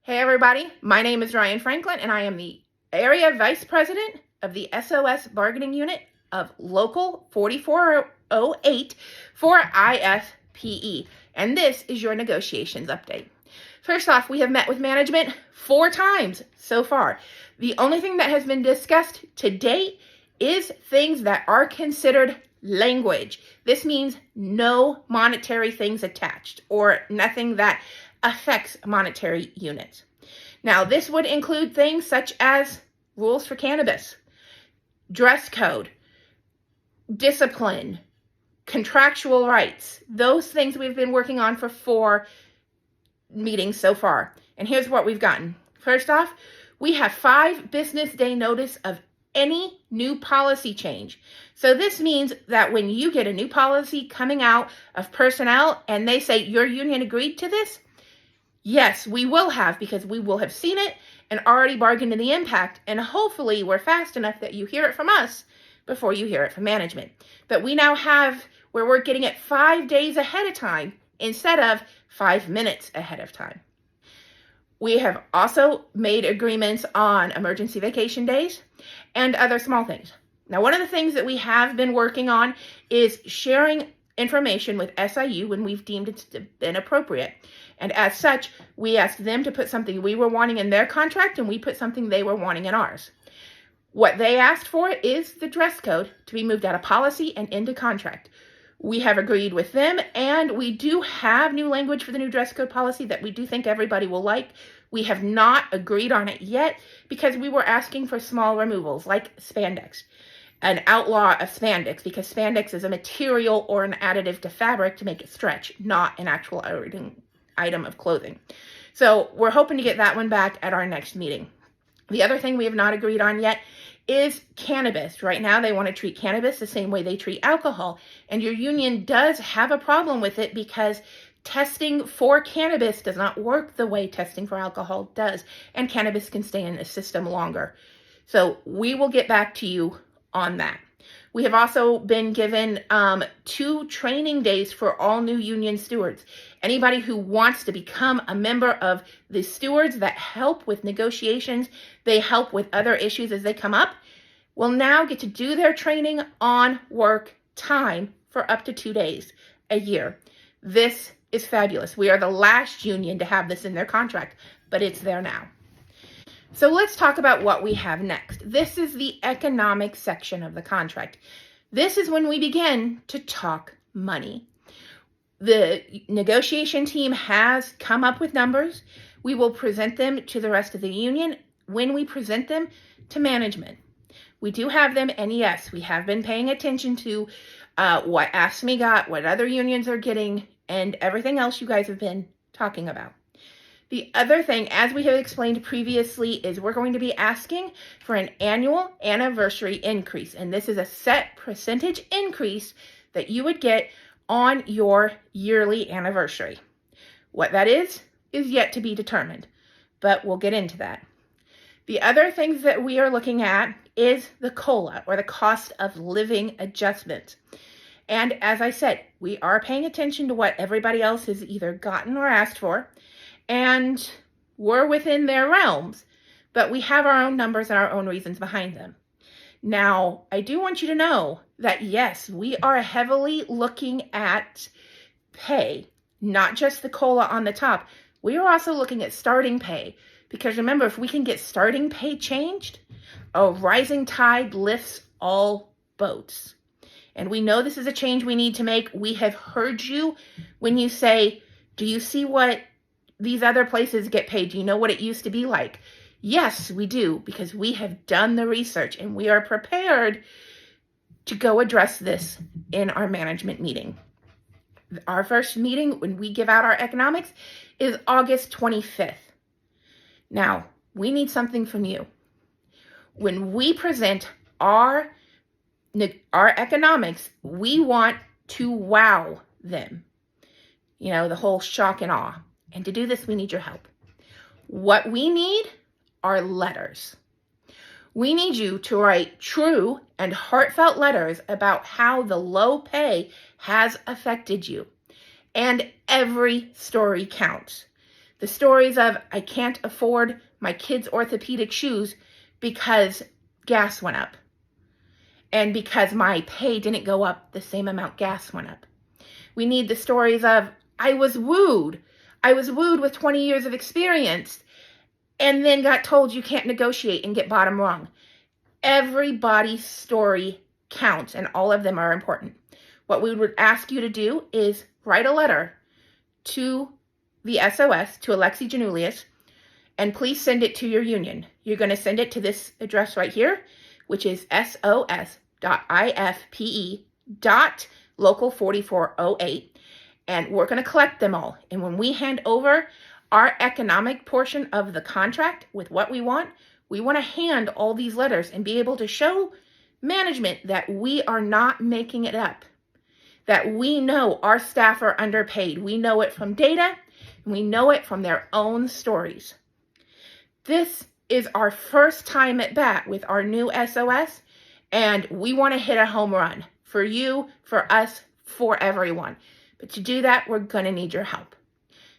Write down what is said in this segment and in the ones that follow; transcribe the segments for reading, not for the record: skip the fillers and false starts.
Hey everybody, my name is Ryan Franklin and I am the Area Vice President of the SOS Bargaining Unit of Local 4408 for IFPE, and this is your negotiations update. First off, we have met with management 4 times so far. The only thing that has been discussed to date is things that are considered language. This means no monetary things attached or nothing that affects monetary units. Now, this would include things such as rules for cannabis, dress code, discipline, contractual rights. Those things we've been working on for 4 meetings so far. And here's what we've gotten. First off, we have 5 business day notice of any new policy change. So this means that when you get a new policy coming out of personnel and they say your union agreed to this, yes, we will have, because we will have seen it and already bargained in the impact, and hopefully we're fast enough that you hear it from us before you hear it from management. But we now have where we're getting it 5 days ahead of time instead of 5 minutes ahead of time. We have also made agreements on emergency vacation days and other small things. Now, one of the things that we have been working on is sharing information with SIU when we've deemed it's been appropriate. And as such, we asked them to put something we were wanting in their contract, and we put something they were wanting in ours. What they asked for is the dress code to be moved out of policy and into contract. We have agreed with them, and we do have new language for the new dress code policy that we do think everybody will like. We have not agreed on it yet because we were asking for small removals like spandex, an outlaw of spandex, because spandex is a material or an additive to fabric to make it stretch, not an actual item of clothing. So we're hoping to get that one back at our next meeting. The other thing we have not agreed on yet is cannabis. Right now, they want to treat cannabis the same way they treat alcohol. And your union does have a problem with it because testing for cannabis does not work the way testing for alcohol does. And cannabis can stay in the system longer. So we will get back to you on that. We have also been given 2 training days for all new union stewards. Anybody who wants to become a member of the stewards that help with negotiations, they help with other issues as they come up, will now get to do their training on work time for up to 2 days a year. This is fabulous. We are the last union to have this in their contract, but it's there now. So let's talk about what we have next. This is the economic section of the contract. This is when we begin to talk money. The negotiation team has come up with numbers. We will present them to the rest of the union when we present them to management. We do have them, and yes, we have been paying attention to what AFSCME got, what other unions are getting, and everything else you guys have been talking about. The other thing, as we have explained previously, is we're going to be asking for an annual anniversary increase. And this is a set percentage increase that you would get on your yearly anniversary. What that is yet to be determined, but we'll get into that. The other things that we are looking at is the COLA, or the cost of living adjustment. And as I said, we are paying attention to what everybody else has either gotten or asked for. And we're within their realms, but we have our own numbers and our own reasons behind them. Now, I do want you to know that, yes, we are heavily looking at pay, not just the COLA on the top. We are also looking at starting pay, because remember, if we can get starting pay changed, a rising tide lifts all boats. And we know this is a change we need to make. We have heard you when you say, do you see what these other places get paid? Do you know what it used to be like? Yes, we do, because we have done the research and we are prepared to go address this in our management meeting. Our first meeting when we give out our economics is August 25th. Now, we need something from you. When we present our economics, we want to wow them. You know, the whole shock and awe. And to do this, we need your help. What we need are letters. We need you to write true and heartfelt letters about how the low pay has affected you. And every story counts. The stories of, I can't afford my kids' orthopedic shoes because gas went up. And because my pay didn't go up the same amount gas went up. We need the stories of, I was wooed. I was wooed with 20 years of experience and then got told you can't negotiate and get bottom rung. Everybody's story counts, and all of them are important. What we would ask you to do is write a letter to the SOS, to Alexi Janulius, and please send it to your union. You're going to send it to this address right here, which is sos.ifpe.local4408, and we're going to collect them all. And when we hand over our economic portion of the contract with what we want to hand all these letters and be able to show management that we are not making it up, that we know our staff are underpaid. We know it from data, and we know it from their own stories. This is our first time at bat with our new SOS, and we want to hit a home run for you, for us, for everyone. But to do that, we're going to need your help.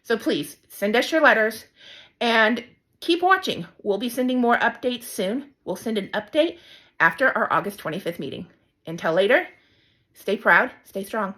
So please send us your letters and keep watching. We'll be sending more updates soon. We'll send an update after our August 25th meeting. Until later, stay proud, stay strong.